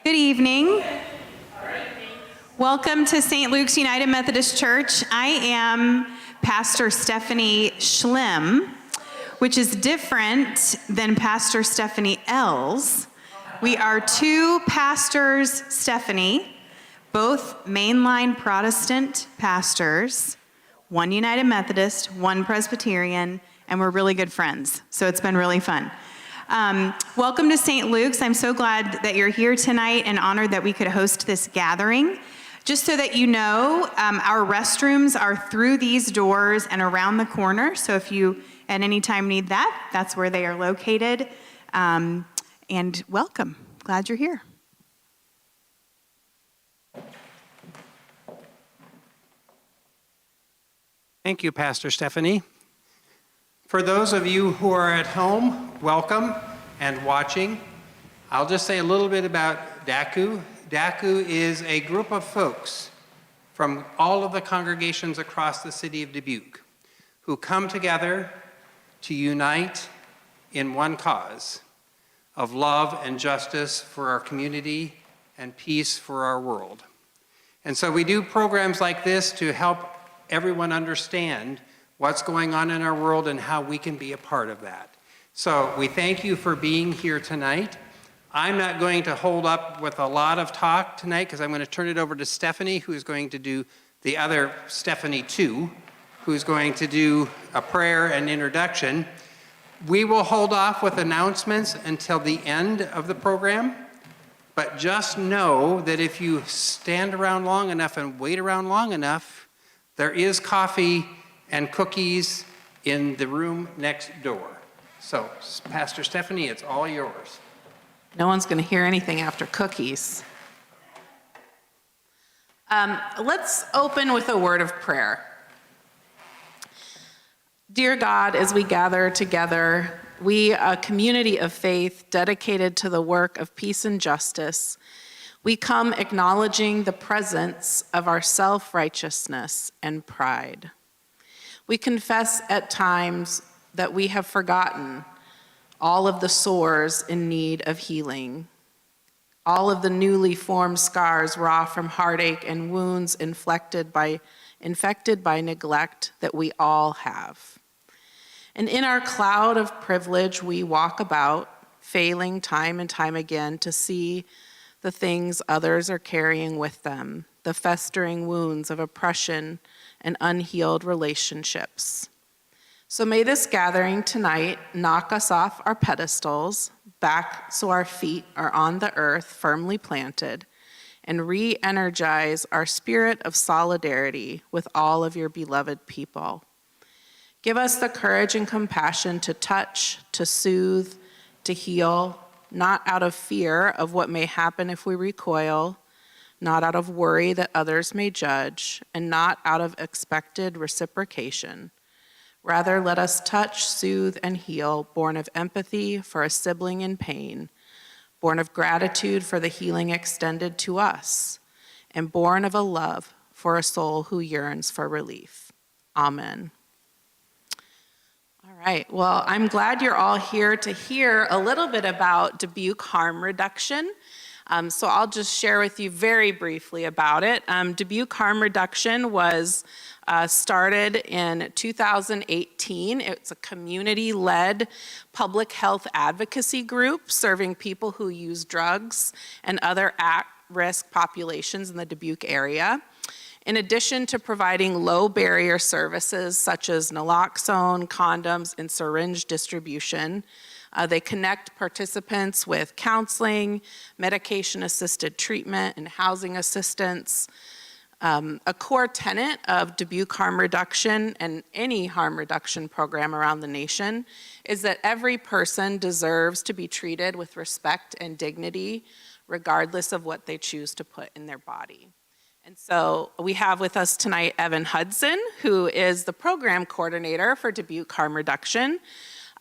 Good evening. Welcome to St. Luke's United Methodist Church. I am Pastor Stephanie Schlimm, which is different than Pastor Stephanie Els. We are two pastors, Stephanie, both mainline Protestant pastors, one United Methodist, one Presbyterian, and we're really good friends, so it's been really fun. Welcome to St. Luke's. I'm so glad that you're here tonight and honored that we could host this gathering. Just so that you know, our restrooms are through these doors and around the corner, so if you at any time need that, that's where they are located. And welcome. Glad you're here. Thank you, Pastor Stephanie. For those of you who are at home, welcome and watching. I'll just say a little bit about DACU. DACU is a group of folks from all of the congregations across the city of Dubuque who come together to unite in one cause of love and justice for our community and peace for our world. And so we do programs like this to help everyone understand what's going on in our world and how we can be a part of that. So we thank you for being here tonight. I'm not going to hold up with a lot of talk tonight because I'm going to turn it over to Stephanie, who is going to do the other Stephanie too, who's going to do a prayer and introduction. We will hold off with announcements until the end of the program, but just know that if you stand around long enough and wait around long enough, there is coffee and cookies in the room next door. So, Pastor Stephanie, it's all yours. No one's going to hear anything after cookies. Let's open with a word of prayer. Dear God, as we gather together, we, a community of faith dedicated to the work of peace and justice, we come acknowledging the presence of our self-righteousness and pride. We confess at times that we have forgotten all of the sores in need of healing, all of the newly formed scars raw from heartache and wounds infected by neglect that we all have. And in our cloud of privilege, we walk about, failing time and time again to see the things others are carrying with them, the festering wounds of oppression and unhealed relationships. So may this gathering tonight knock us off our pedestals, back so our feet are on the earth firmly planted, and re-energize our spirit of solidarity with all of your beloved people. Give us the courage and compassion to touch, to soothe, to heal, not out of fear of what may happen if we recoil, not out of worry that others may judge, and not out of expected reciprocation. Rather, let us touch, soothe, and heal, born of empathy for a sibling in pain, born of gratitude for the healing extended to us, and born of a love for a soul who yearns for relief. Amen. All right, well, I'm glad you're all here to hear a little bit about Dubuque harm reduction. So I'll just share with you very briefly about it. Dubuque harm reduction was started in 2018. It's a community-led public health advocacy group serving people who use drugs and other at-risk populations in the Dubuque area. In addition to providing low-barrier services such as naloxone, condoms, and syringe distribution, they connect participants with counseling, medication-assisted treatment, and housing assistance. A core tenet of Dubuque harm reduction and any harm reduction program around the nation is that every person deserves to be treated with respect and dignity, regardless of what they choose to put in their body. And so we have with us tonight Evan Hudson, who is the program coordinator for Dubuque harm reduction.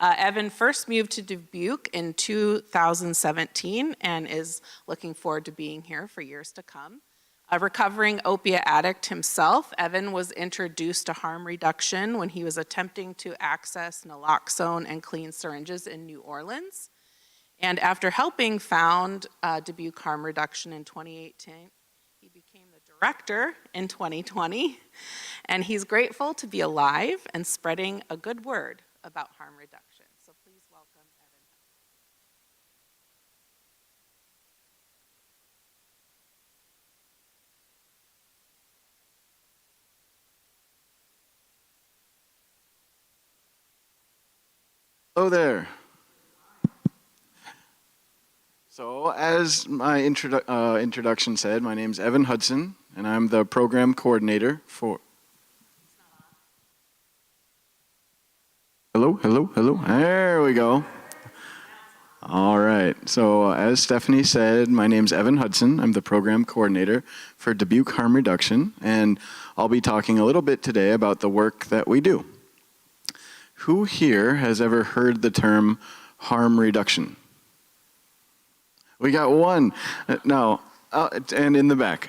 Evan first moved to Dubuque in 2017 and is looking forward to being here for years to come. A recovering opiate addict himself, Evan was introduced to harm reduction when he was attempting to access naloxone and clean syringes in New Orleans. And after helping found Dubuque Harm Reduction in 2018, he became the director in 2020, and he's grateful to be alive and spreading a good word about harm reduction. So please welcome Evan. Hello there. So, as my introduction said, my name's Evan Hudson, and I'm the program coordinator for... Hello? There we go. All right. So, as Stephanie said, my name's Evan Hudson. I'm the program coordinator for Dubuque Harm Reduction, and I'll be talking a little bit today about the work that we do. Who here has ever heard the term harm reduction? We got one. No, and in the back.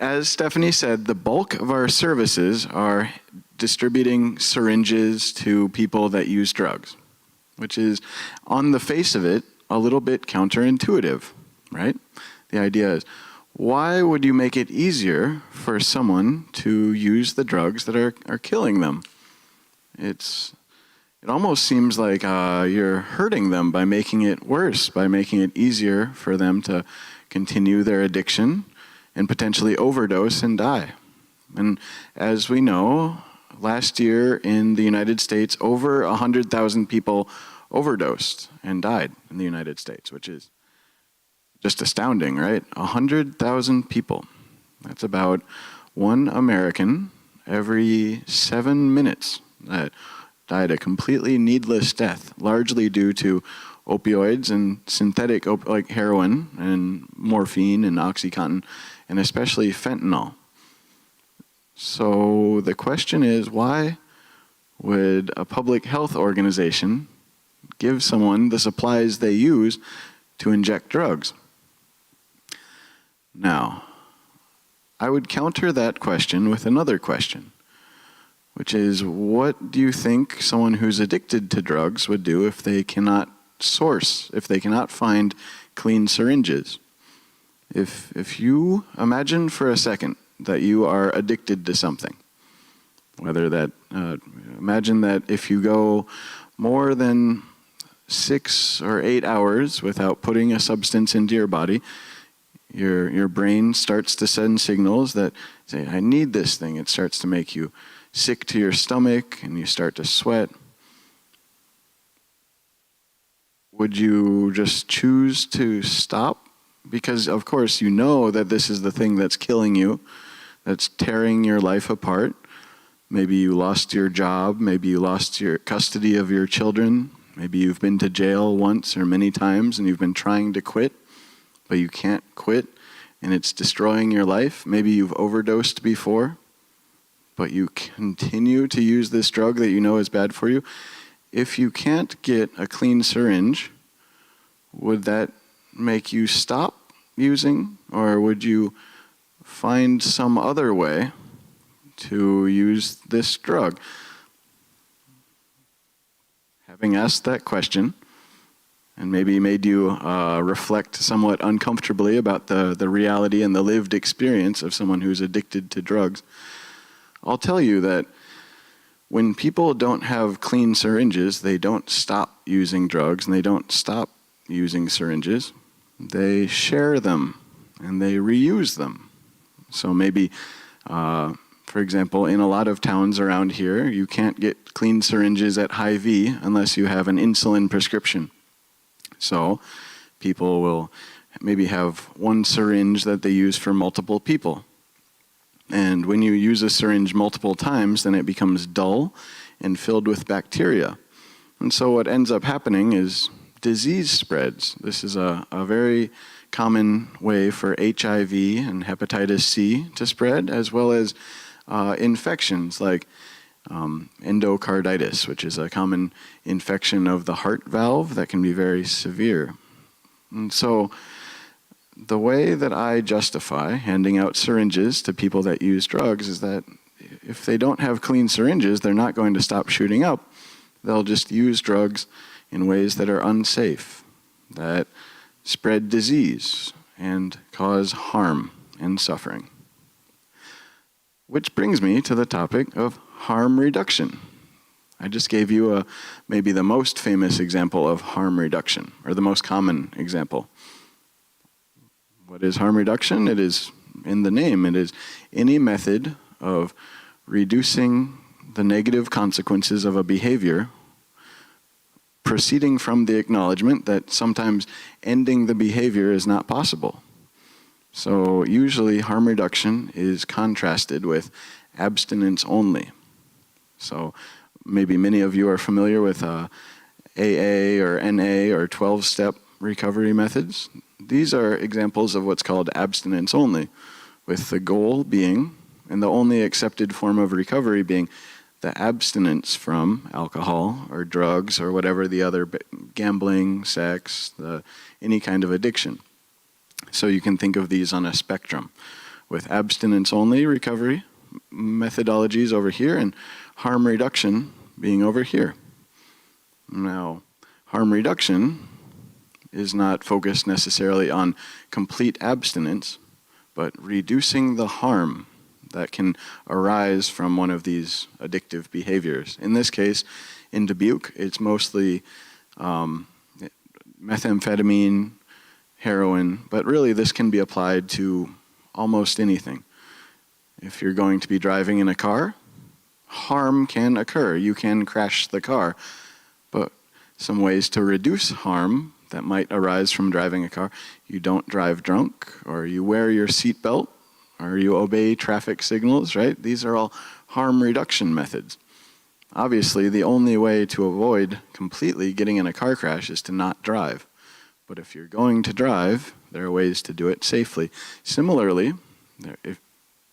As Stephanie said, the bulk of our services are distributing syringes to people that use drugs, which is, on the face of it, a little bit counterintuitive, right? The idea is, why would you make it easier for someone to use the drugs that are killing them? It almost seems like you're hurting them by making it worse, by making it easier for them to continue their addiction and potentially overdose and die. And as we know, last year in the United States, over 100,000 people overdosed and died in the United States, which is just astounding, right? 100,000 people. That's about one American every 7 minutes that died a completely needless death, largely due to opioids and synthetic like heroin and morphine and OxyContin, and especially fentanyl. So the question is, why would a public health organization give someone the supplies they use to inject drugs? Now, I would counter that question with another question, which is, what do you think someone who's addicted to drugs would do if they cannot find clean syringes? If you imagine for a second that you are addicted to something, imagine that if you go more than 6 or 8 hours without putting a substance into your body, your brain starts to send signals that say, I need this thing. It starts to make you sick to your stomach and you start to sweat. Would you just choose to stop? Because of course you know that this is the thing that's killing you, that's tearing your life apart. Maybe you lost your job, maybe you lost your custody of your children, maybe you've been to jail once or many times and you've been trying to quit, but you can't quit and it's destroying your life. Maybe you've overdosed before, but you continue to use this drug that you know is bad for you. If you can't get a clean syringe, would that make you stop using, or would you find some other way to use this drug? Having asked that question, and maybe made you reflect somewhat uncomfortably about the reality and the lived experience of someone who's addicted to drugs, I'll tell you that when people don't have clean syringes, they don't stop using drugs and they don't stop using syringes. They share them and they reuse them. So maybe, for example, in a lot of towns around here, you can't get clean syringes at Hy-Vee unless you have an insulin prescription. So people will maybe have one syringe that they use for multiple people. And when you use a syringe multiple times, then it becomes dull and filled with bacteria. And so what ends up happening is disease spreads. This is a very common way for HIV and hepatitis C to spread, as well as infections like endocarditis, which is a common infection of the heart valve that can be very severe. And so the way that I justify handing out syringes to people that use drugs is that if they don't have clean syringes, they're not going to stop shooting up. They'll just use drugs in ways that are unsafe, that spread disease and cause harm and suffering. Which brings me to the topic of harm reduction. I just gave you maybe the most famous example of harm reduction, or the most common example. What is harm reduction? It is in the name. It is any method of reducing the negative consequences of a behavior, proceeding from the acknowledgement that sometimes ending the behavior is not possible. So usually harm reduction is contrasted with abstinence only. So maybe many of you are familiar with AA or NA or 12-step recovery methods. These are examples of what's called abstinence only, with the goal being, and the only accepted form of recovery being, the abstinence from alcohol or drugs or whatever the other, gambling, sex, any kind of addiction. So you can think of these on a spectrum, with abstinence only recovery methodologies over here and harm reduction being over here. Now, harm reduction is not focused necessarily on complete abstinence, but reducing the harm that can arise from one of these addictive behaviors. In this case, in Dubuque, it's mostly methamphetamine, heroin, but really this can be applied to almost anything. If you're going to be driving in a car, harm can occur. You can crash the car, but some ways to reduce harm that might arise from driving a car: you don't drive drunk, or you wear your seatbelt, or you obey traffic signals, right? These are all harm reduction methods. Obviously, the only way to avoid completely getting in a car crash is to not drive. But if you're going to drive, there are ways to do it safely. Similarly,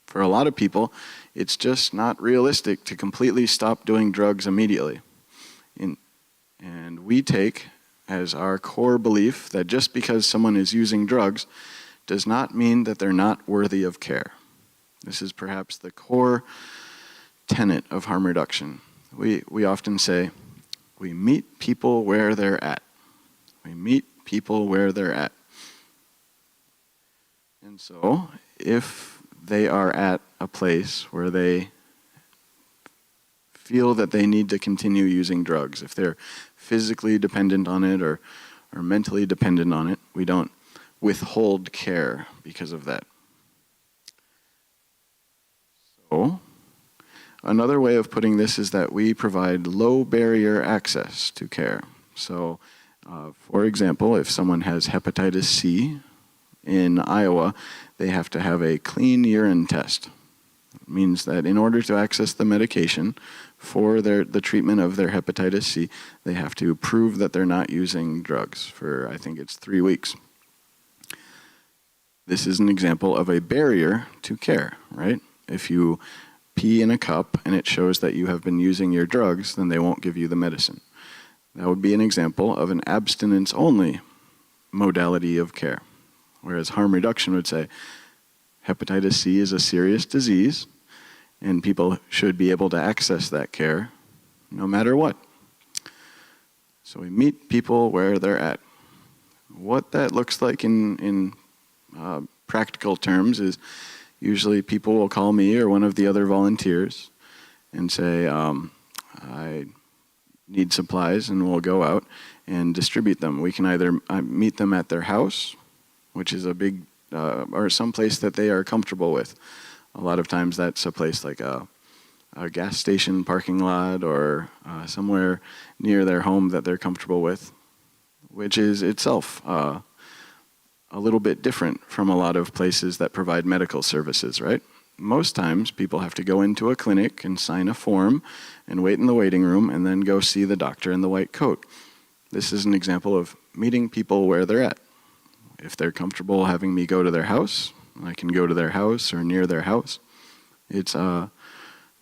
for a lot of people, it's just not realistic to completely stop doing drugs immediately. And we take as our core belief that just because someone is using drugs does not mean that they're not worthy of care. This is perhaps the core tenet of harm reduction. We often say, we meet people where they're at. We meet people where they're at. And so, if they are at a place where they feel that they need to continue using drugs, if they're physically dependent on it or mentally dependent on it, we don't withhold care because of that. So, another way of putting this is that we provide low barrier access to care. So, for example, if someone has hepatitis C in Iowa, they have to have a clean urine test. It means that in order to access the medication for the treatment of their hepatitis C, they have to prove that they're not using drugs for, I think it's 3 weeks. This is an example of a barrier to care, right? If you pee in a cup and it shows that you have been using your drugs, then they won't give you the medicine. That would be an example of an abstinence-only modality of care. Whereas harm reduction would say, hepatitis C is a serious disease, and people should be able to access that care no matter what. So we meet people where they're at. What that looks like in practical terms is usually people will call me or one of the other volunteers and say, I need supplies, and we'll go out and distribute them. We can either meet them at their house, which is a big, or some place that they are comfortable with. A lot of times that's a place like a gas station parking lot or somewhere near their home that they're comfortable with, which is itself a little bit different from a lot of places that provide medical services, right? Most times people have to go into a clinic and sign a form and wait in the waiting room and then go see the doctor in the white coat. This is an example of meeting people where they're at. If they're comfortable having me go to their house, I can go to their house or near their house. It's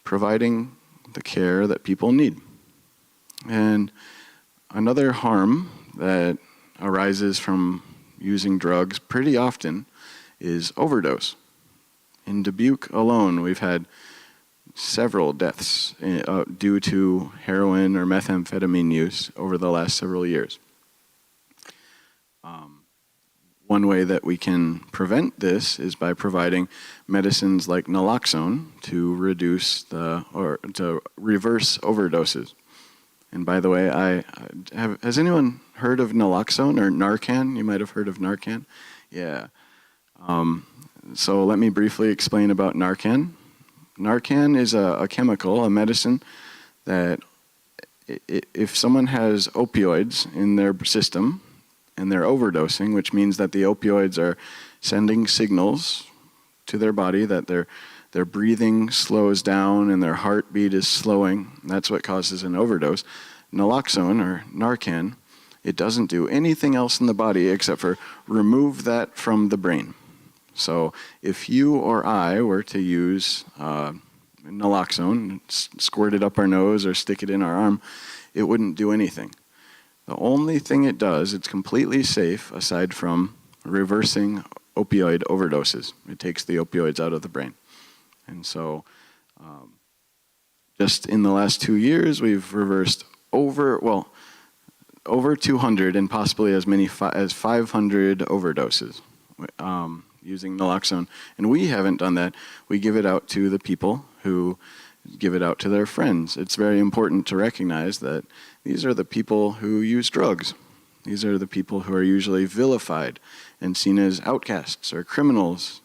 providing the care that people need. And another harm that arises from using drugs pretty often is overdose. In Dubuque alone, we've had several deaths due to heroin or methamphetamine use over the last several years. One way that we can prevent this is by providing medicines like naloxone to to reverse overdoses. And by the way, has anyone heard of naloxone or Narcan? You might have heard of Narcan. Yeah. So let me briefly explain about Narcan. Narcan is a chemical, a medicine that if someone has opioids in their system and they're overdosing, which means that the opioids are sending signals to their body that their breathing slows down and their heartbeat is slowing. That's what causes an overdose. Naloxone or Narcan, it doesn't do anything else in the body except for remove that from the brain. So if you or I were to use naloxone, squirt it up our nose or stick it in our arm, it wouldn't do anything. The only thing it does, it's completely safe aside from reversing opioid overdoses. It takes the opioids out of the brain. And so just in the last 2 years, we've reversed over 200 and possibly as many as 500 overdoses using naloxone. And we haven't done that. We give it out to the people who give it out to their friends. It's very important to recognize that these are the people who use drugs. These are the people who are usually vilified and seen as outcasts or criminals.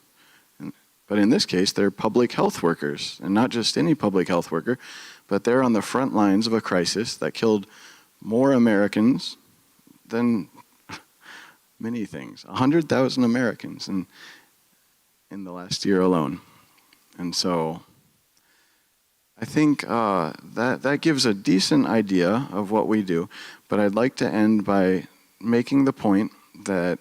But in this case, they're public health workers, and not just any public health worker, but they're on the front lines of a crisis that killed more Americans than many things. 100,000 Americans in the last year alone. And so I think that gives a decent idea of what we do, but I'd like to end by making the point that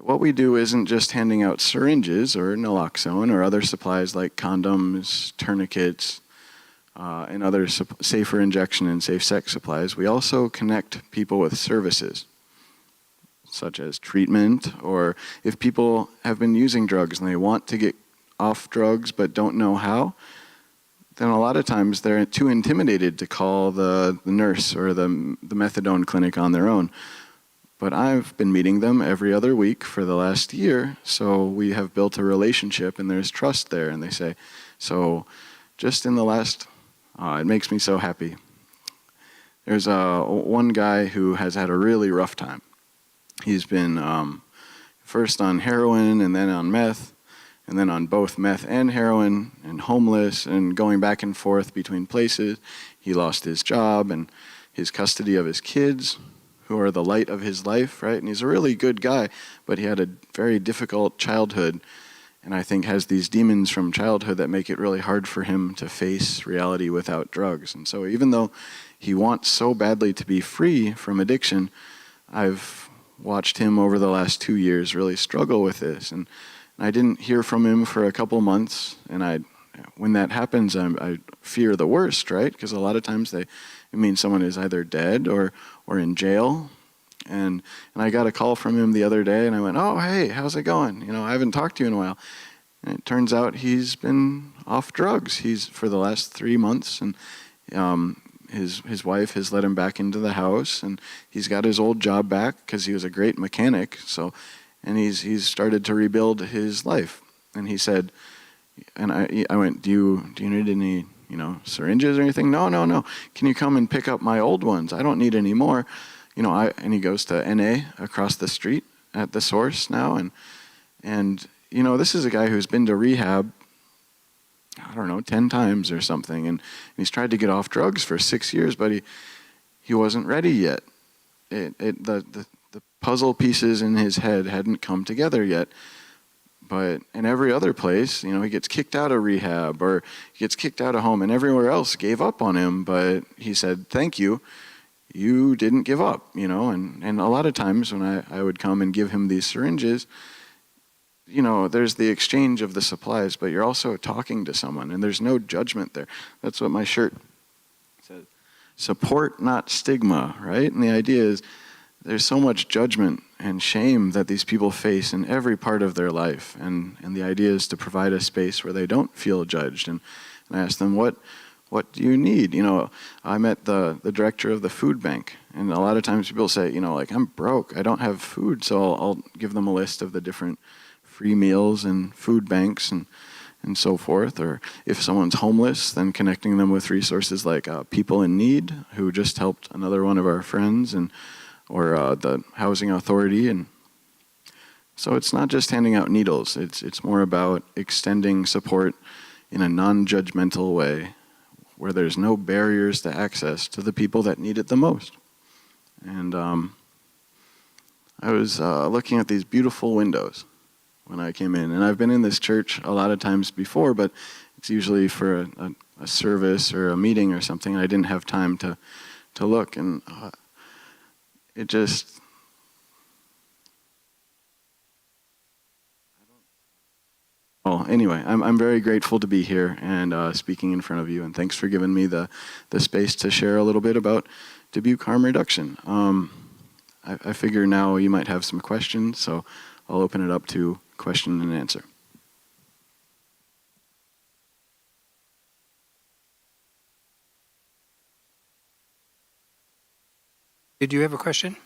what we do isn't just handing out syringes or naloxone or other supplies like condoms, tourniquets, and other safer injection and safe sex supplies. We also connect people with services, such as treatment, or if people have been using drugs and they want to get off drugs but don't know how, then a lot of times they're too intimidated to call the nurse or the methadone clinic on their own. But I've been meeting them every other week for the last year, so we have built a relationship and there's trust there. And they say, so just in the last, it makes me so happy. There's one guy who has had a really rough time. He's been first on heroin and then on meth, and then on both meth and heroin, and homeless, and going back and forth between places. He lost his job and his custody of his kids, who are the light of his life, right? And he's a really good guy, but he had a very difficult childhood, and I think has these demons from childhood that make it really hard for him to face reality without drugs. And so even though he wants so badly to be free from addiction, I've watched him over the last 2 years really struggle with this. And I didn't hear from him for a couple months, and when that happens, I fear the worst, right? Because a lot of times it means someone is either dead or in jail. And I got a call from him the other day, and I went, oh, hey, how's it going? I haven't talked to you in a while. And it turns out he's been off drugs. He's for the last 3 months, and his wife has let him back into the house, and he's got his old job back because he was a great mechanic. And he's started to rebuild his life. And he said, and I went, do you need any, syringes or anything? No. Can you come and pick up my old ones? I don't need any more. And he goes to NA across the street at the Source now. And this is a guy who's been to rehab, 10 times or something. And he's tried to get off drugs for 6 years, but he wasn't ready yet. The puzzle pieces in his head hadn't come together yet. But in every other place, he gets kicked out of rehab or he gets kicked out of home, and everywhere else gave up on him. But he said, thank you. You didn't give up, and a lot of times when I would come and give him these syringes, there's the exchange of the supplies, but you're also talking to someone, and there's no judgment there. That's what my shirt says. Support, not stigma, right? And the idea is there's so much judgment and shame that these people face in every part of their life. And the idea is to provide a space where they don't feel judged. And I asked them, what do you need? You know, I met the director of the food bank, and a lot of times people say, you know, like, I'm broke, I don't have food, so I'll give them a list of the different free meals and food banks and so forth. Or if someone's homeless, then connecting them with resources like People in Need, who just helped another one of our friends, or the Housing Authority. And so it's not just handing out needles, it's more about extending support in a non-judgmental way, where there's no barriers to access to the people that need it the most. And I was looking at these beautiful windows when I came in, and I've been in this church a lot of times before, but it's usually for a service or a meeting or something, and I didn't have time to look, and it just... Well, anyway, I'm very grateful to be here and speaking in front of you, and thanks for giving me the space to share a little bit about Dubuque harm reduction. I figure now you might have some questions, so I'll open it up to question and answer. Did you have a question?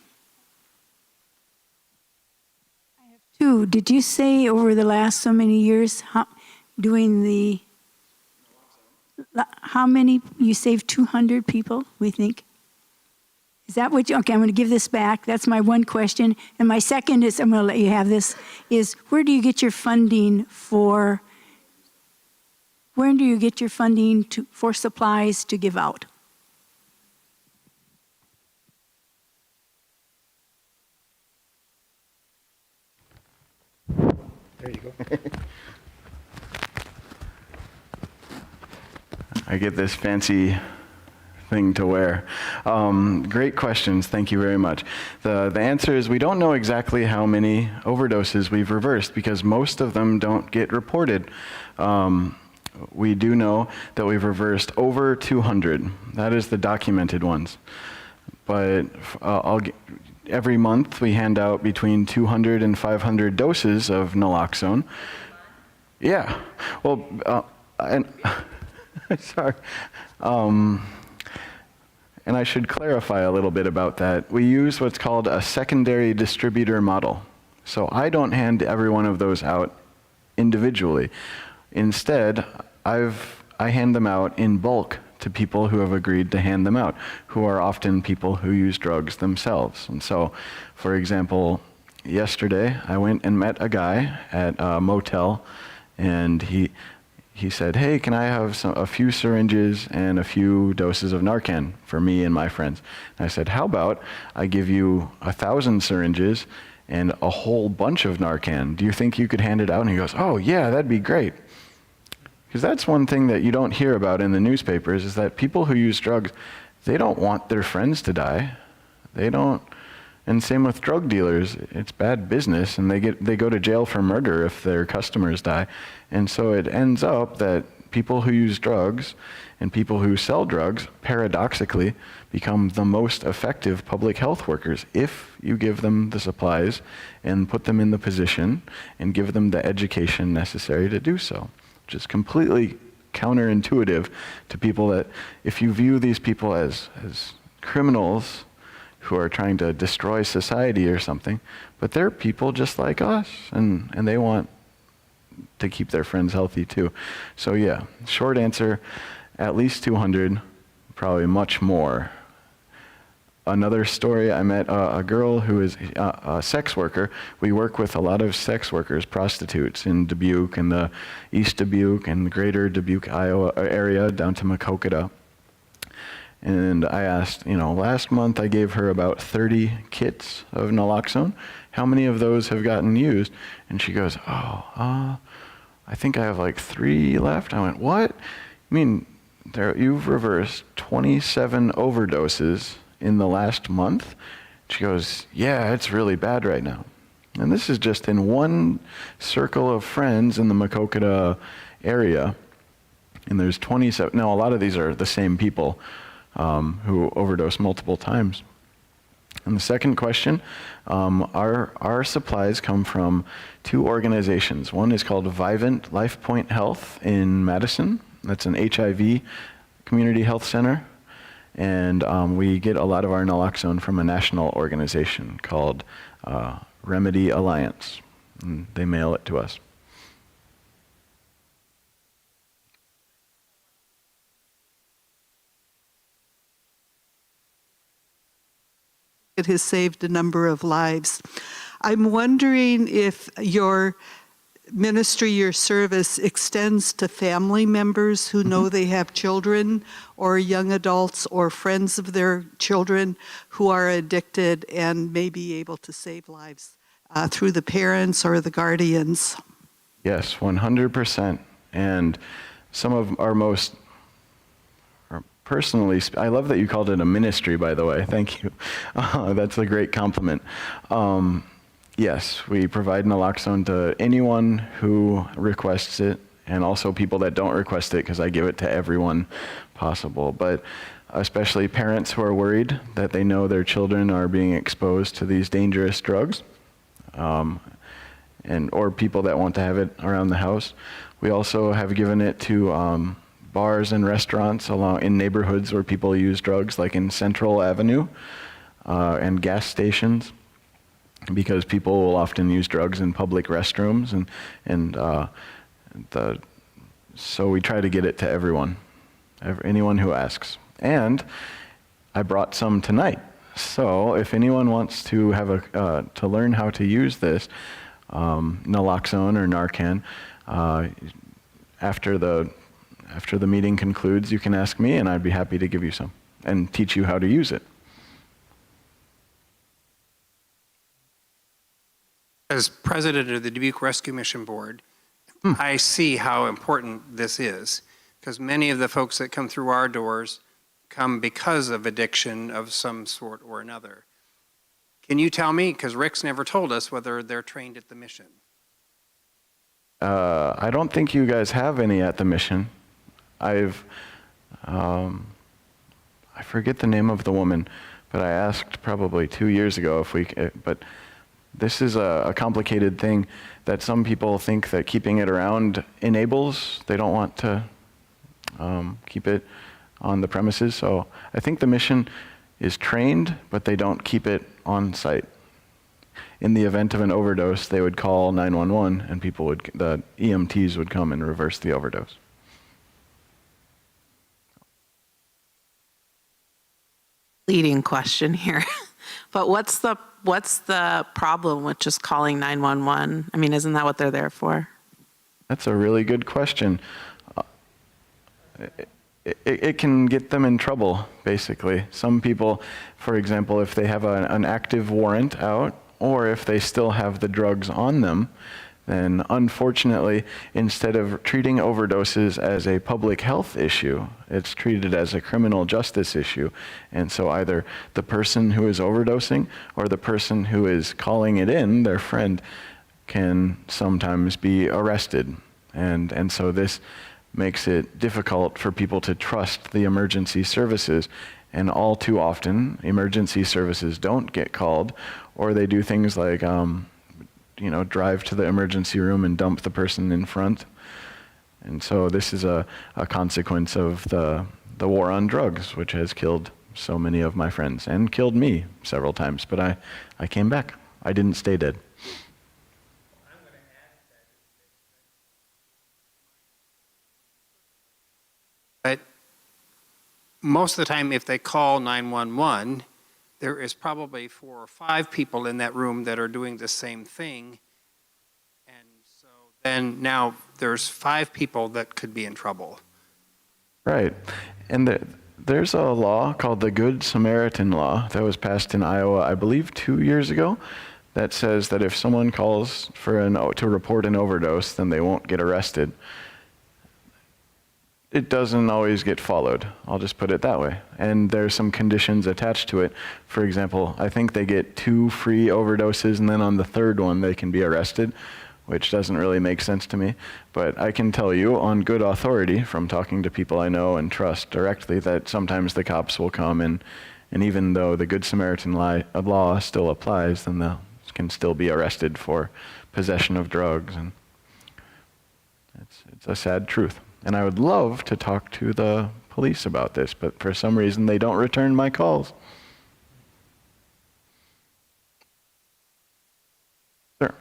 Two, did you say over the last so many years, how many, you saved 200 people, we think? Is that what okay, I'm going to give this back. That's my one question. And my second is, I'm going to let you have this, is where do you get your funding for supplies to give out? There you go. I get this fancy thing to wear. Great questions, thank you very much. The answer is we don't know exactly how many overdoses we've reversed because most of them don't get reported. We do know that we've reversed over 200. That is the documented ones. But every month we hand out between 200 and 500 doses of naloxone. Yeah, well, and sorry. And I should clarify a little bit about that. We use what's called a secondary distributor model. So I don't hand every one of those out individually. Instead, I hand them out in bulk to people who have agreed to hand them out, who are often people who use drugs themselves. And so, for example, yesterday I went and met a guy at a motel, and he said, hey, can I have a few syringes and a few doses of Narcan for me and my friends? And I said, how about I give you 1,000 syringes and a whole bunch of Narcan? Do you think you could hand it out? And he goes, oh yeah, that'd be great. Because that's one thing that you don't hear about in the newspapers, is that people who use drugs, they don't want their friends to die. They don't. And same with drug dealers. It's bad business, and they go to jail for murder if their customers die. And so it ends up that people who use drugs and people who sell drugs, paradoxically, become the most effective public health workers if you give them the supplies and put them in the position and give them the education necessary to do so. Which is completely counterintuitive to people that if you view these people as criminals who are trying to destroy society or something, but they're people just like us, and they want to keep their friends healthy too. So yeah, short answer, at least 200, probably much more. Another story, I met a girl who is a sex worker. We work with a lot of sex workers, prostitutes in Dubuque and the East Dubuque and the greater Dubuque, Iowa area down to Makokata. And I asked, last month I gave her about 30 kits of naloxone. How many of those have gotten used? And she goes, I think I have like 3 left. I went, what? I mean, you've reversed 27 overdoses in the last month? She goes, yeah, it's really bad right now. And this is just in one circle of friends in the Makokata area. And there's 27. Now, a lot of these are the same people who overdose multiple times. And the second question, our supplies come from two organizations. One is called Vivint LifePoint Health in Madison. That's an HIV community health center. And we get a lot of our naloxone from a national organization called Remedy Alliance. And they mail it to us. It has saved a number of lives. I'm wondering if your ministry, your service extends to family members who know they have children, or young adults or friends of their children who are addicted and may be able to save lives through the parents or the guardians. Yes, 100%. And some of our most personally, I love that you called it a ministry, by the way. Thank you. That's a great compliment. Yes, we provide naloxone to anyone who requests it, and also people that don't request it, because I give it to everyone possible. But especially parents who are worried that they know their children are being exposed to these dangerous drugs, or people that want to have it around the house. We also have given it to bars and restaurants in neighborhoods where people use drugs, like in Central Avenue and gas stations, because people will often use drugs in public restrooms, so we try to get it to everyone, anyone who asks. And I brought some tonight, so if anyone wants to have to learn how to use this naloxone or Narcan, after the meeting concludes, you can ask me, and I'd be happy to give you some and teach you how to use it. As president of the Dubuque Rescue Mission Board, I see how important this is, because many of the folks that come through our doors come because of addiction of some sort or another. Can you tell me, because Rick's never told us whether they're trained at the mission? I don't think you guys have any at the mission. I forget the name of the woman, but I asked probably 2 years ago but this is a complicated thing that some people think that keeping it around enables. They don't want to keep it on the premises. So I think the mission is trained, but they don't keep it on site. In the event of an overdose, they would call 911, and the EMTs would come and reverse the overdose. Leading question here, but what's the problem with just calling 911? I mean, isn't that what they're there for? That's a really good question. It can get them in trouble, basically. Some people, for example, if they have an active warrant out, or if they still have the drugs on them, then unfortunately, instead of treating overdoses as a public health issue, it's treated as a criminal justice issue. And so either the person who is overdosing or the person who is calling it in, their friend, can sometimes be arrested. And so this makes it difficult for people to trust the emergency services. And all too often, emergency services don't get called, or they do things like drive to the emergency room and dump the person in front. And so this is a consequence of the war on drugs, which has killed so many of my friends and killed me several times. But I came back. I didn't stay dead. But most of the time, if they call 911, there is probably 4 or 5 people in that room that are doing the same thing. And so then now there's 5 people that could be in trouble. Right. And there's a law called the Good Samaritan Law that was passed in Iowa, I believe 2 years ago, that says that if someone calls to report an overdose, then they won't get arrested. It doesn't always get followed. I'll just put it that way. And there's some conditions attached to it. For example, I think they get 2 free overdoses, and then on the 3rd one they can be arrested, which doesn't really make sense to me. But I can tell you on good authority from talking to people I know and trust directly that sometimes the cops will come And even though the Good Samaritan law still applies, then they can still be arrested for possession of drugs. And it's a sad truth. And I would love to talk to the police about this, but for some reason they don't return my calls. Sir.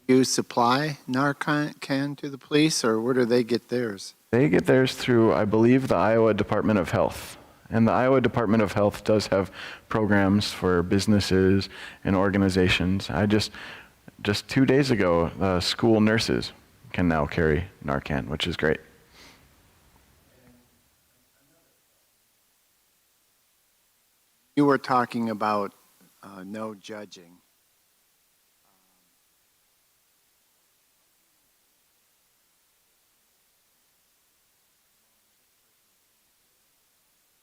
You supply Narcan to the police, or where do they get theirs? They get theirs through, I believe, the Iowa Department of Health. And the Iowa Department of Health does have programs for businesses and organizations. Just 2 days ago, school nurses can now carry Narcan, which is great. You were talking about no judging.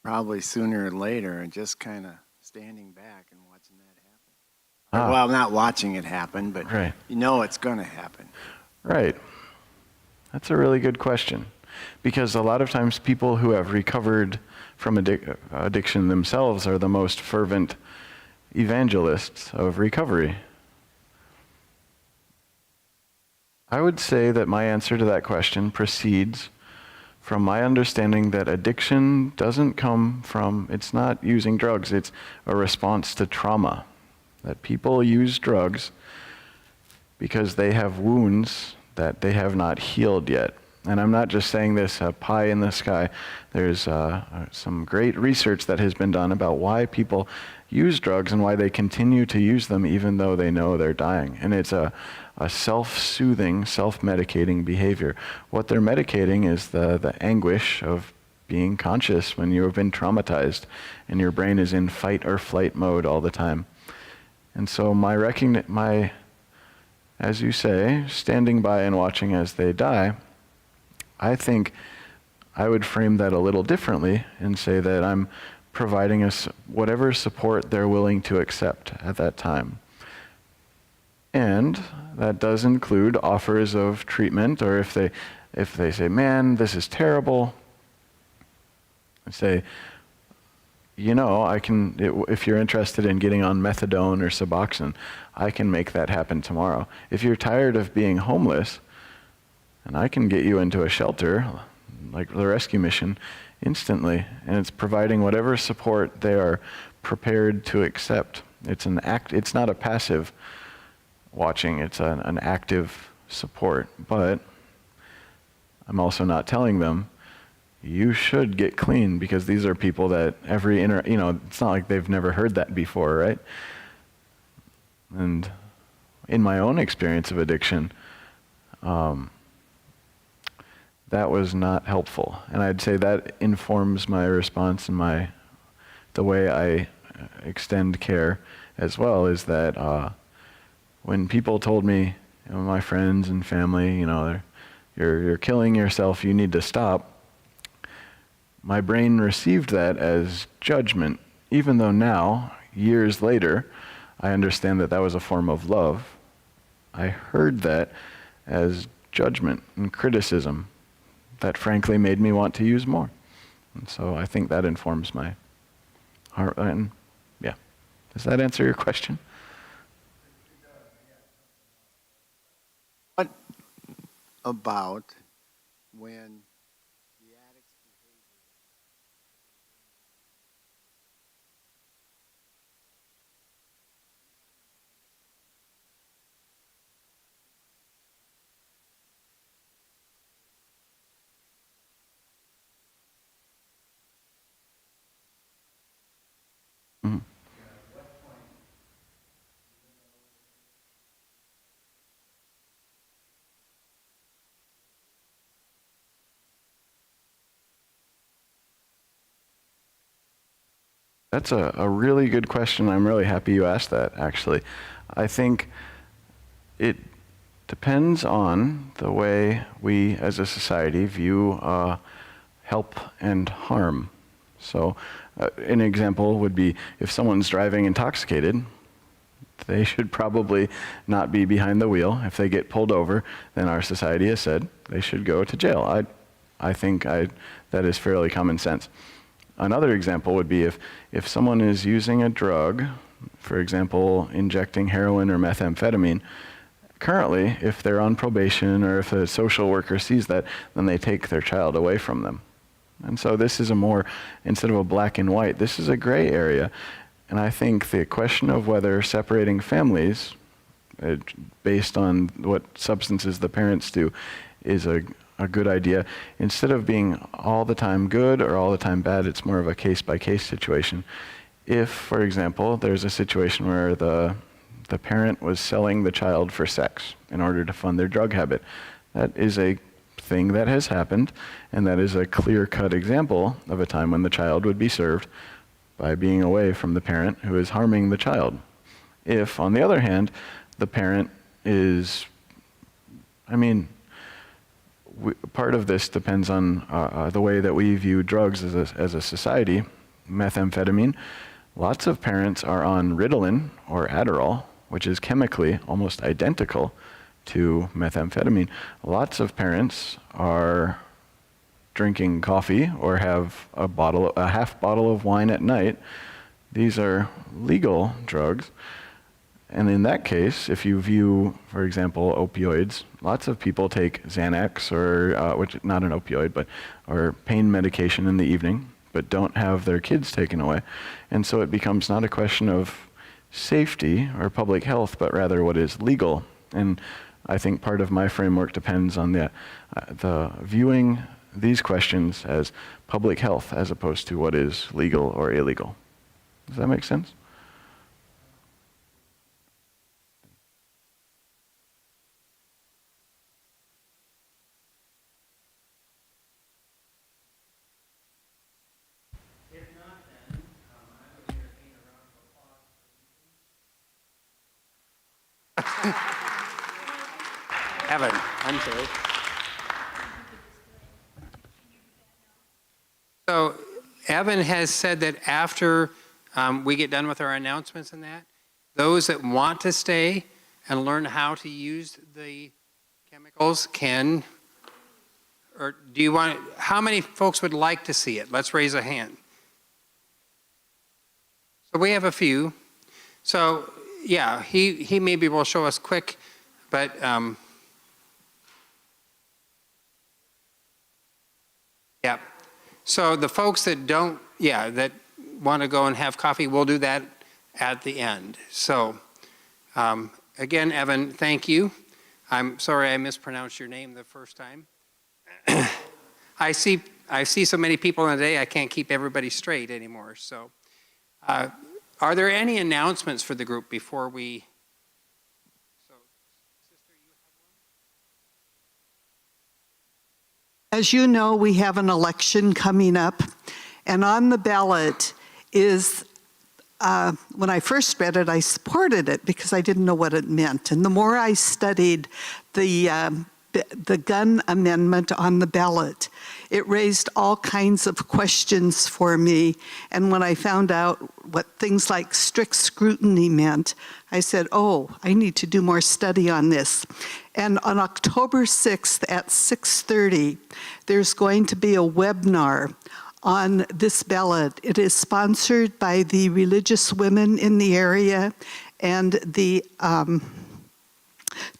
Probably sooner or later, and just kind of standing back and watching that happen. Well, not watching it happen, but Right. you know it's going to happen. Right. That's a really good question. Because a lot of times people who have recovered from addiction themselves are the most fervent evangelists of recovery. I would say that my answer to that question proceeds from my understanding that addiction doesn't come from, it's not using drugs, it's a response to trauma. That people use drugs because they have wounds that they have not healed yet. And I'm not just saying this pie in the sky. There's some great research that has been done about why people use drugs and why they continue to use them even though they know they're dying. And it's a self-soothing, self-medicating behavior. What they're medicating is the anguish of being conscious when you have been traumatized and your brain is in fight or flight mode all the time. And so my, as you say, standing by and watching as they die, I think I would frame that a little differently and say that I'm providing us whatever support they're willing to accept at that time. And that does include offers of treatment, or if they say, man, this is terrible, I say, you know, if you're interested in getting on methadone or Suboxone, I can make that happen tomorrow. If you're tired of being homeless, and I can get you into a shelter, like the rescue mission, instantly. And it's providing whatever support they are prepared to accept. It's not a passive watching, it's an active support. But I'm also not telling them, you should get clean, because these are people that it's not like they've never heard that before, right? And in my own experience of addiction, that was not helpful. And I'd say that informs my response and the way I extend care as well, is that when people told me, my friends and family, you're killing yourself, you need to stop, my brain received that as judgment, even though now, years later, I understand that was a form of love. I heard that as judgment and criticism that frankly made me want to use more. And so I think that informs my heart. And yeah. Does that answer your question? What about when the addict's behavior? Mm-hmm. That's a really good question. I'm really happy you asked that, actually. I think it depends on the way we as a society view help and harm. So an example would be if someone's driving intoxicated, they should probably not be behind the wheel. If they get pulled over, then our society has said they should go to jail. I think that is fairly common sense. another example would be if someone is using a drug, for example, injecting heroin or methamphetamine, currently, if they're on probation or if a social worker sees that, then they take their child away from them. And so this is instead of a black and white, this is a gray area. And I think the question of whether separating families based on what substances the parents do is a good idea. Instead of being all the time good or all the time bad, it's more of a case-by-case situation. If, for example, there's a situation where the parent was selling the child for sex in order to fund their drug habit, that is a thing that has happened, and that is a clear-cut example of a time when the child would be served by being away from the parent who is harming the child. If, on the other hand, the parent is, part of this depends on the way that we view drugs as a society. Methamphetamine, lots of parents are on Ritalin or Adderall, which is chemically almost identical to methamphetamine. Lots of parents are drinking coffee or have a half bottle of wine at night. These are legal drugs. And in that case, if you view, for example, opioids, lots of people take Xanax or, which not an opioid, or pain medication in the evening, but don't have their kids taken away. And so it becomes not a question of safety or public health, but rather what is legal. And I think part of my framework depends on the viewing these questions as public health as opposed to what is legal or illegal. Does that make sense? Evan, I'm sorry. So Evan has said that after we get done with our announcements and that, those that want to stay and learn how to use the chemicals can, or do you want, how many folks would like to see it? Let's raise a hand. So we have a few. So yeah, he maybe will show us quick, but yeah. So the folks that don't, that want to go and have coffee, we'll do that at the end. So again, Evan, thank you. I'm sorry I mispronounced your name the first time. I see so many people in a day, I can't keep everybody straight anymore. So are there any announcements for the group before we? So, Sister, you have one? As you know, we have an election coming up, and on the ballot is, when I first read it, I supported it because I didn't know what it meant. And the more I studied the gun amendment on the ballot, it raised all kinds of questions for me. And when I found out what things like strict scrutiny meant, I said, oh, I need to do more study on this. And on October 6th at 6:30, there's going to be a webinar on this ballot. It is sponsored by the religious women in the area and the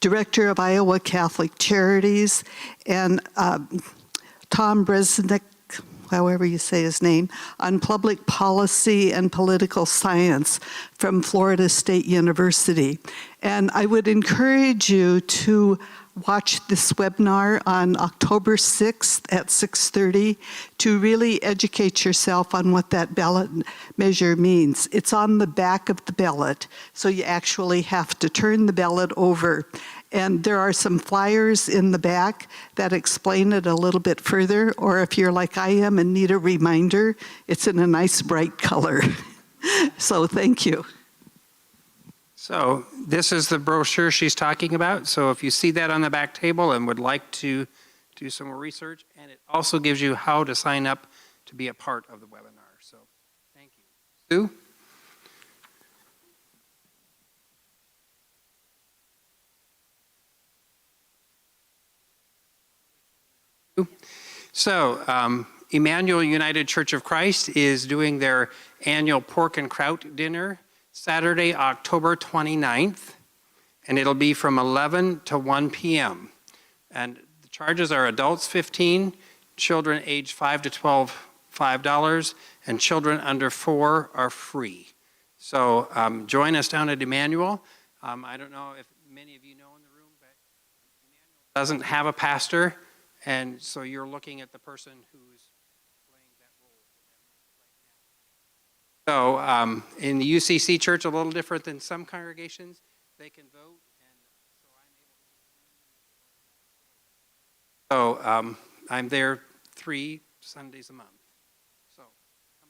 director of Iowa Catholic Charities, and Tom Bresnick, however you say his name, on public policy and political science from Florida State University. And I would encourage you to watch this webinar on October 6th at 6:30 to really educate yourself on what that ballot measure means. It's on the back of the ballot, so you actually have to turn the ballot over. And there are some flyers in the back that explain it a little bit further, or if you're like I am and need a reminder, it's in a nice bright color. So thank you. So this is the brochure she's talking about. So if you see that on the back table and would like to do some more research, and it also gives you how to sign up to be a part of the webinar. So thank you. Sue? So Emmanuel United Church of Christ is doing their annual pork and kraut dinner Saturday, October 29th, and it'll be from 11 to 1 p.m. And the charges are adults 15, children age 5 to 12, $5, and children under 4 are free. So join us down at Emmanuel. I don't know if many of you know in the room, but Emmanuel doesn't have a pastor, and so you're looking at the person who's playing that role for them right now. So in the UCC church, a little different than some congregations, they can vote, and so I'm able to. So I'm there 3 Sundays a month. So come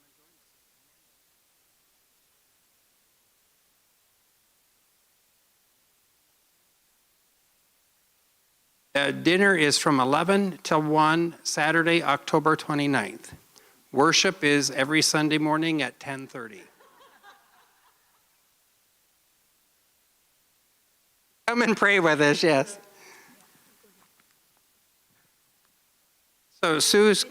and join us. Dinner is from 11 till 1, Saturday, October 29th. Worship is every Sunday morning at 10:30. Come and pray with us, yes. So Sue's,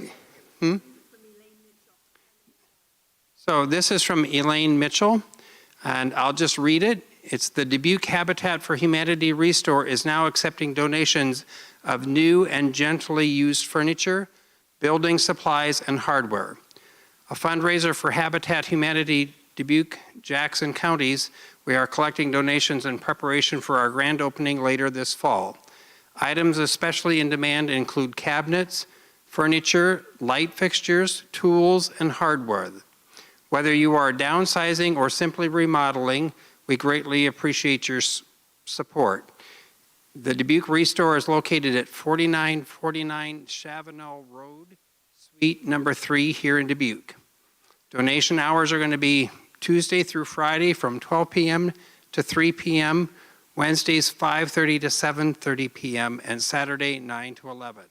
So this is from Elaine Mitchell, and I'll just read it. It's the Dubuque Habitat for Humanity Restore is now accepting donations of new and gently used furniture, building supplies, and hardware. A fundraiser for Habitat Humanity Dubuque, Jackson counties, we are collecting donations in preparation for our grand opening later this fall. Items especially in demand include cabinets, furniture, light fixtures, tools, and hardware. Whether you are downsizing or simply remodeling, we greatly appreciate your support. The Dubuque Restore is located at 4949 Chavanel Road, Suite number 3 here in Dubuque. Donation hours are going to be Tuesday through Friday from 12 p.m. to 3 p.m., Wednesdays 5:30 to 7:30 p.m., and Saturday 9 to 11.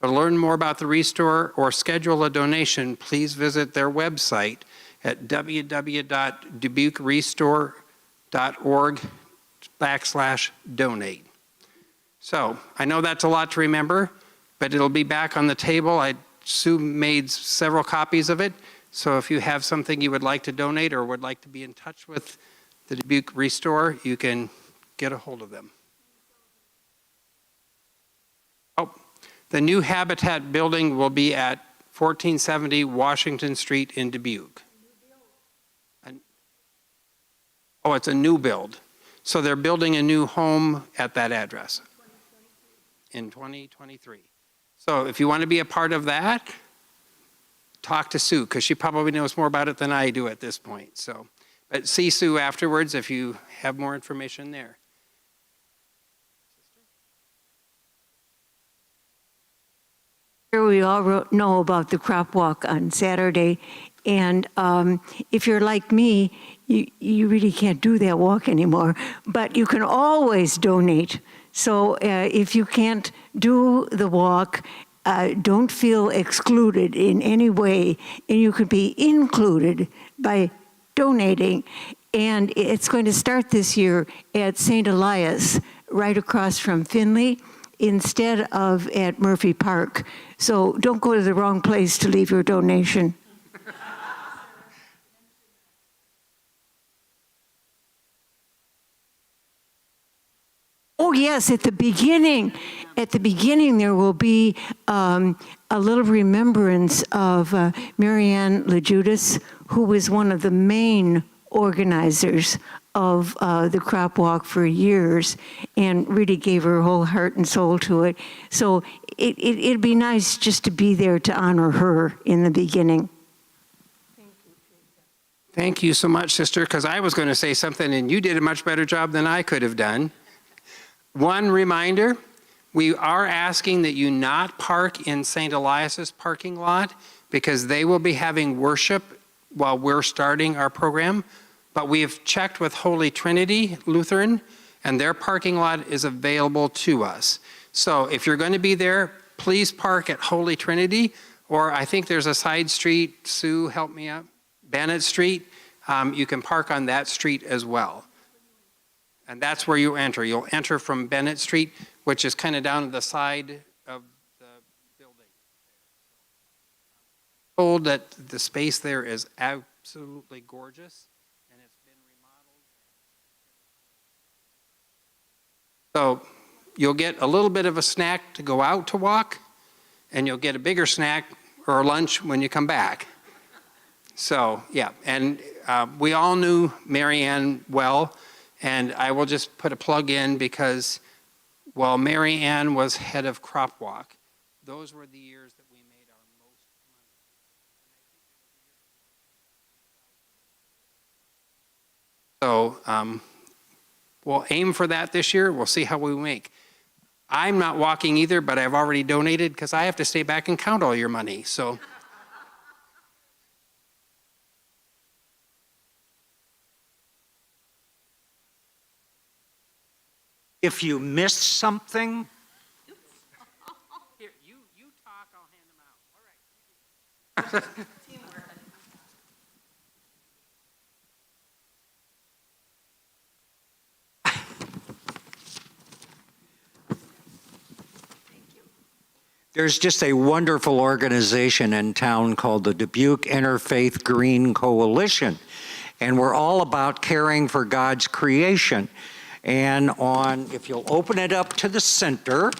To learn more about the Restore or schedule a donation, please visit their website at www.dubuquerestore.org/donate. So I know that's a lot to remember, but it'll be back on the table. Sue made several copies of it. So if you have something you would like to donate or would like to be in touch with the Dubuque Restore, you can get a hold of them. The new Habitat building will be at 1470 Washington Street in Dubuque. Oh, it's a new build. So they're building a new home at that address in 2023. So if you want to be a part of that, talk to Sue, because she probably knows more about it than I do at this point. So, but see Sue afterwards if you have more information there. We all know about the crop walk on Saturday, and if you're like me, you really can't do that walk anymore, but you can always donate. So if you can't do the walk, don't feel excluded in any way, and you could be included by donating. And it's going to start this year at St. Elias, right across from Finley, instead of at Murphy Park. So don't go to the wrong place to leave your donation. Oh yes, at the beginning there will be a little remembrance of Marianne LeJudas, who was one of the main organizers of the crop walk for years and really gave her whole heart and soul to it. So it'd be nice just to be there to honor her in the beginning. Thank you so much, sister, because I was going to say something and you did a much better job than I could have done. One reminder, we are asking that you not park in St. Elias's parking lot because they will be having worship while we're starting our program. But we have checked with Holy Trinity Lutheran, and their parking lot is available to us. So if you're going to be there, please park at Holy Trinity, or I think there's a side street, Sue, help me out, Bennett Street. You can park on that street as well. And that's where you enter. You'll enter from Bennett Street, which is kind of down the side of the building. told that the space there is absolutely gorgeous, and it's been remodeled. So you'll get a little bit of a snack to go out to walk, and you'll get a bigger snack or lunch when you come back. So, yeah, and we all knew Mary Ann well, and I will just put a plug in because while Mary Ann was head of Crop Walk, those were the years that we made our most money. So we'll aim for that this year. We'll see how we make. I'm not walking either, but I've already donated because I have to stay back and count all your money. So. If you missed something, Here, you talk, I'll hand them out. All right. there's just a wonderful organization in town called the Dubuque Interfaith Green Coalition. And we're all about caring for God's creation. And if you'll open it up to the center,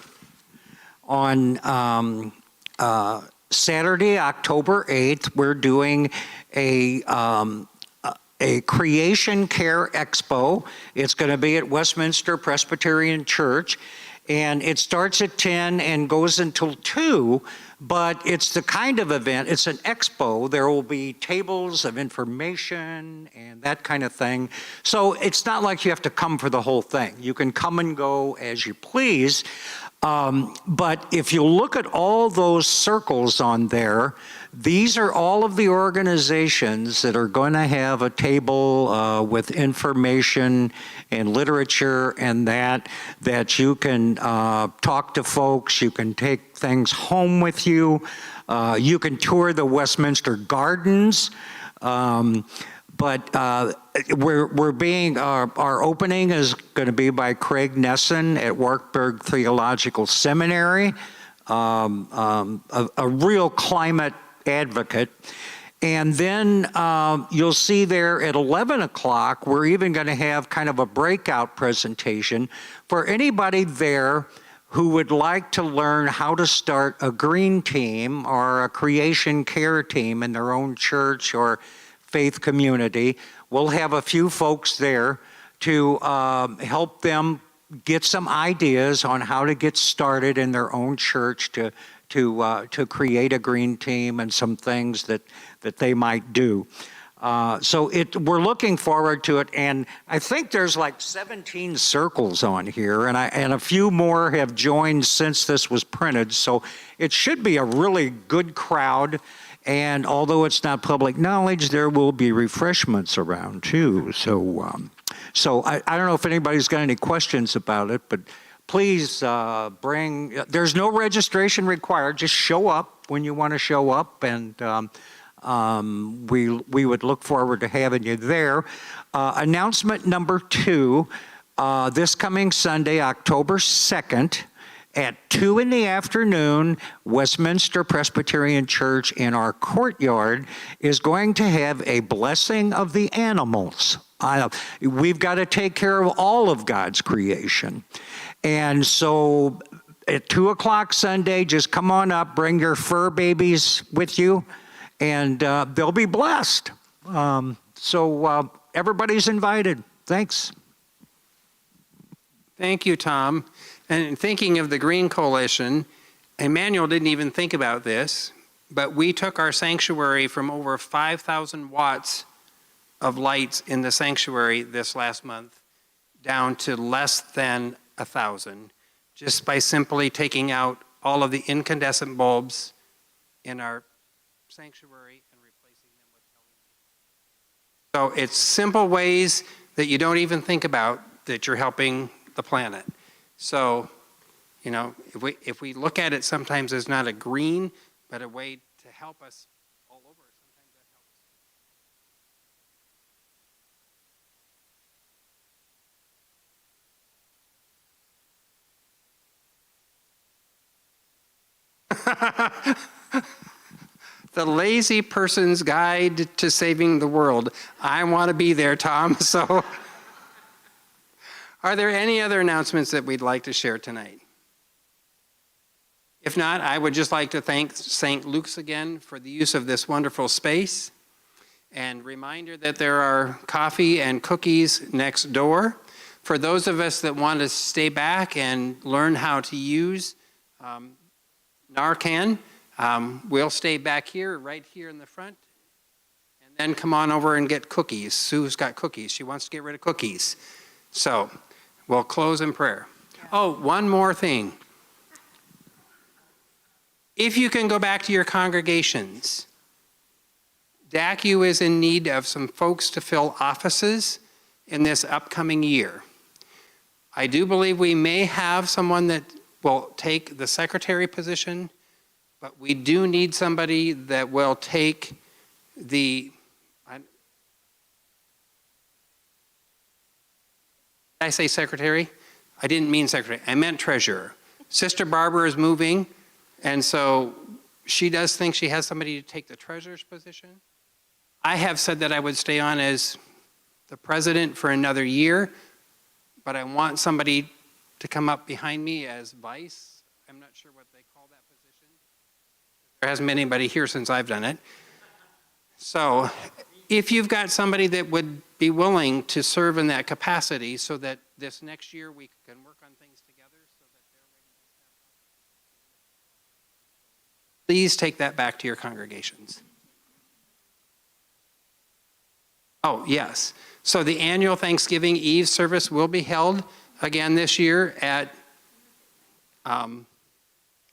on Saturday, October 8th, we're doing a Creation Care Expo. It's going to be at Westminster Presbyterian Church, and it starts at 10 and goes until 2, but it's the kind of event, it's an expo. There will be tables of information and that kind of thing. So it's not like you have to come for the whole thing. You can come and go as you please. But if you look at all those circles on there, these are all of the organizations that are going to have a table with information and literature and that you can talk to folks, you can take things home with you, you can tour the Westminster Gardens. But our opening is going to be by Craig Nesson at Wartburg Theological Seminary, a real climate advocate. And then you'll see there at 11 o'clock, we're even going to have kind of a breakout presentation for anybody there who would like to learn how to start a green team or a creation care team in their own church or faith community. We'll have a few folks there to help them get some ideas on how to get started in their own church to create a green team and some things that they might do. So we're looking forward to it, and I think there's like 17 circles on here, and a few more have joined since this was printed, so it should be a really good crowd. And although it's not public knowledge, there will be refreshments around too. So I don't know if anybody's got any questions about it, but please there's no registration required. Just show up when you want to show up, and we would look forward to having you there. Announcement number 2, this coming Sunday, October 2nd, at 2 in the afternoon, Westminster Presbyterian Church in our courtyard is going to have a blessing of the animals. We've got to take care of all of God's creation. And so at 2 o'clock Sunday, just come on up, bring your fur babies with you, and they'll be blessed. So everybody's invited. Thanks. Thank you, Tom. And thinking of the Green Coalition, Emmanuel didn't even think about this, but we took our sanctuary from over 5,000 watts of lights in the sanctuary this last month down to less than 1,000, just by simply taking out all of the incandescent bulbs in our sanctuary and replacing them with LEDs. So it's simple ways that you don't even think about that you're helping the planet. So, you know, if we look at it sometimes as not a green, but a way to help us all over, sometimes that helps. The lazy person's guide to saving the world. I want to be there, Tom. So, are there any other announcements that we'd like to share tonight? If not, I would just like to thank St. Luke's again for the use of this wonderful space. And reminder that there are coffee and cookies next door. For those of us that want to stay back and learn how to use Narcan, we'll stay back here, right here in the front, and then come on over and get cookies. Sue's got cookies. She wants to get rid of cookies. So we'll close in prayer. Oh, one more thing. If you can go back to your congregations, DACU is in need of some folks to fill offices in this upcoming year. I do believe we may have someone that will take the secretary position, but we do need somebody that will take the, did I say secretary? I didn't mean secretary, I meant treasurer. Sister Barbara is moving, and so she does think she has somebody to take the treasurer's position. I have said that I would stay on as the president for another year, but I want somebody to come up behind me as vice. I'm not sure what they call that position. There hasn't been anybody here since I've done it. So if you've got somebody that would be willing to serve in that capacity so that this next year we can work on things together so that they're ready to step up. Please take that back to your congregations. Oh, yes. So the annual Thanksgiving Eve service will be held again this year at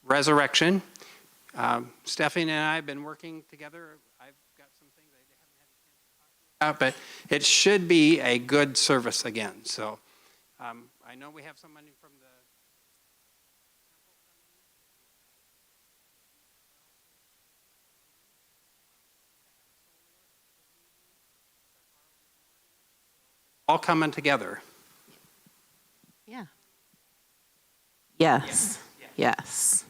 Resurrection. Stephanie and I have been working together. I've got some things I haven't had a chance to talk about, but it should be a good service again. So I know we have somebody from the all coming together. Yeah. Yes. Yes.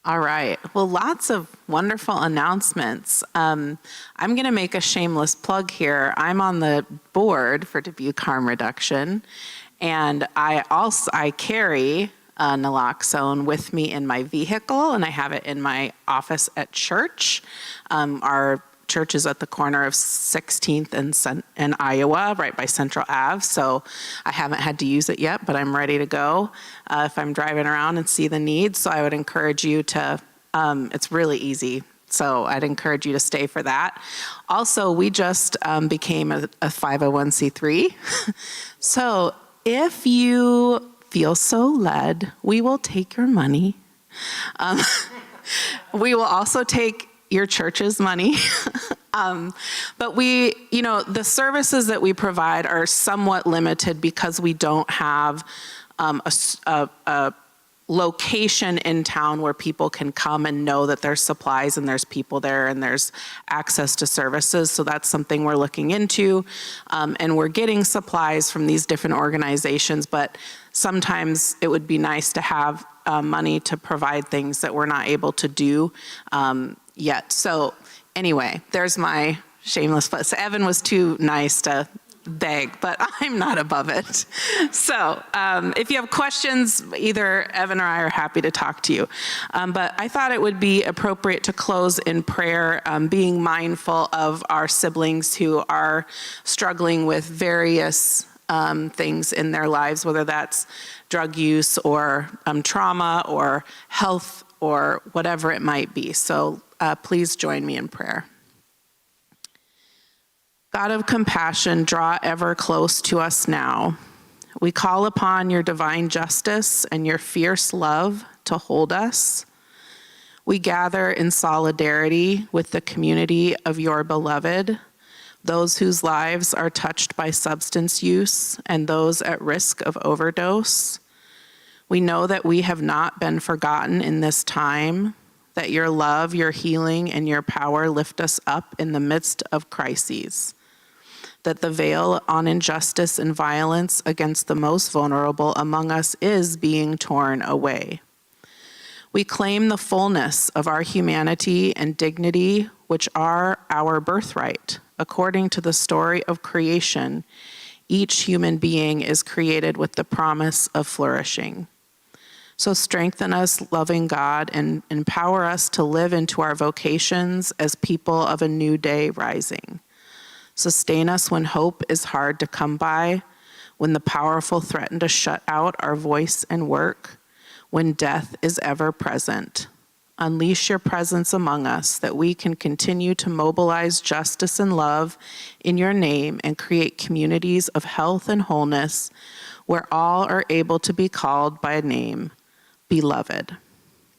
All right. Well, lots of wonderful announcements. I'm going to make a shameless plug here. I'm on the board for Dubuque Harm Reduction, and I carry naloxone with me in my vehicle, and I have it in my office at church. Our church is at the corner of 16th and Iowa, right by Central Ave. So I haven't had to use it yet, but I'm ready to go if I'm driving around and see the need. So I would encourage you to, it's really easy. So I'd encourage you to stay for that. Also, we just became a 501c3. So if you feel so led, we will take your money. We will also take your church's money. But we, the services that we provide are somewhat limited because we don't have a location in town where people can come and know that there's supplies and there's people there and there's access to services. So that's something we're looking into. And we're getting supplies from these different organizations, but sometimes it would be nice to have money to provide things that we're not able to do yet. So anyway, there's my shameless plug. So Evan was too nice to beg, but I'm not above it. So if you have questions, either Evan or I are happy to talk to you. But I thought it would be appropriate to close in prayer, being mindful of our siblings who are struggling with various things in their lives, whether that's drug use or trauma or health or whatever it might be. So please join me in prayer. God of compassion, draw ever close to us now. We call upon your divine justice and your fierce love to hold us. We gather in solidarity with the community of your beloved, those whose lives are touched by substance use and those at risk of overdose. We know that we have not been forgotten in this time, that your love, your healing, and your power lift us up in the midst of crises, that the veil on injustice and violence against the most vulnerable among us is being torn away. We claim the fullness of our humanity and dignity, which are our birthright. According to the story of creation, each human being is created with the promise of flourishing. So strengthen us, loving God, and empower us to live into our vocations as people of a new day rising. Sustain us when hope is hard to come by, when the powerful threaten to shut out our voice and work, when death is ever present. Unleash your presence among us that we can continue to mobilize justice and love in your name and create communities of health and wholeness where all are able to be called by name, beloved.